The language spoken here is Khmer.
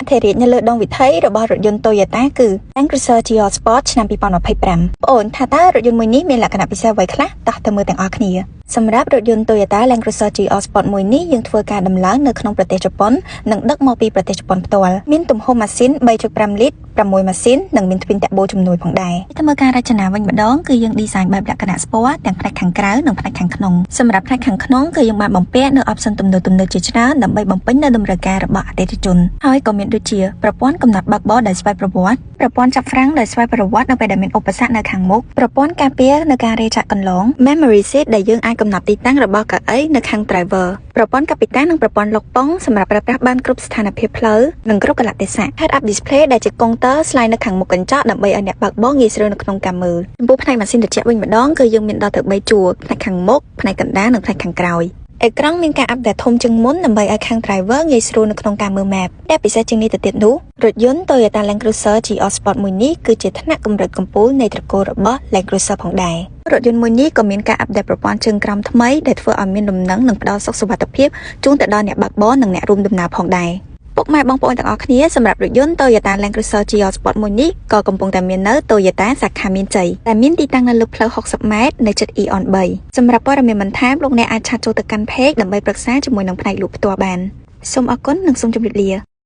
ថេរនៅលើដងវិថីរបស់រថយន្ត Toyota គឺ Land Cruiser GR Sport ឆ្នាំ 2025 បងអូនថាតើរថយន្តមួយនេះមានលក្ខណៈពិសេសអ្វីខ្លះតោះទៅមើលទាំងអស់គ្នាសម្រាប់រថយន្ត Toyota Land Cruiser GR Sport មួយនេះយើងធ្វើការដំឡើងនៅក្នុងប្រទេសជប៉ុននិងដឹកមកពីប្រទេសជប៉ុនផ្ទាល់មានទំហំម៉ាស៊ីន 3.5 លីត្រ 6 ម៉ាស៊ីននិងមានទ្វីនតាបូជំនួយផងដែរទៅមើលការរចនាវិញម្ដងគឺយើង design បែបលក្ខណៈស្ពណ៌ទាំងផ្នែកខាងក្រៅនិងផ្នែកខាងក្នុងសម្រាប់ផ្នែកខាងក្នុងគឺយើងបានបំពាក់នៅ option ទំនើបៗជាច្រើនដើម្បីបំពេញនៅតម្រូវការរបស់អតិថិជនហើយក៏មានដូចជាប្រព័ន្ធកំណត់បើកបរដោយស្វ័យប្រវត្តិប្រព័ន្ធចាប់ហ្វ្រាំងដោយស្វ័យប្រវត្តិនៅពេលដែលមានឧបសគ្គនៅខាងមុខប្រព័ន្ធការពារនៅការរេចាក់កន្លង memory seat ដែលយើងអាចកំណត់ទីតាំងរបស់កៅអីនៅខាង driver ប្រព័ន្ធកាពីតាននិងប្រព័ន្ធលុកប៉ុងសម្រាប់ប្រើប្រាស់បានគ្រប់ស្ថានភាពផ្លូវនិងគ្រប់កលៈទេសៈ head up display ដែលជាកុងទ័រ slide នៅខាងមុខកញ្ចក់ដើម្បីឲ្យអ្នកបើកបរងាយស្រួលនៅក្នុងការមើលចំពោះផ្នែកម៉ាស៊ីនត្រជាក់វិញម្ដងគឺយើងមានដល់ទៅ3ជួរផ្នែកខាងមុខផ្នែកកណ្ដាលនិងផ្នែកខាងក្រោយអេក្រង់មានការអាប់ដេតធំជាងមុនដើម្បីឲ្យខាង driver ងាយស្រួលនៅក្នុងការមើល map ដែលពិសេសជាងនេះទៅទៀតនោះរថយន្ត Toyota Land Cruiser GR Sport មួយនេះគឺជាថ្នាក់កម្រិតកំពូលនៃត្រកូលរបស់ Land Cruiser ផងដែររថយន្តមួយនេះក៏មានការអាប់ដេតប្រព័ន្ធជើងក្រោមថ្មីដែលធ្វើឲ្យមានលំនឹងនិងផ្ដល់សុខសុវត្ថិភាពជូនទៅដល់អ្នកបើកបរនិងអ្នករួមដំណើរផងដែរពុកម៉ែបងប្អូនទាំងអស់គ្នាសម្រាប់រថយន្ត Toyota Land Cruiser GR Sport មួយនេះក៏កំពុងតែមាននៅ Toyota សាខាមានជ័យដែលមានទីតាំងនៅលើផ្លូវ60ម៉ែត្រនៅជិត Eon 3សម្រាប់ព័ត៌មានបន្ថែមលោកអ្នកអាចឆាតចូលទៅកាន់ page ដើម្បីប្រឹក្សាជាមួយនឹងផ្នែកលក់ផ្ទាល់បានសូមអរគុណនិងសូមជម្រាបលា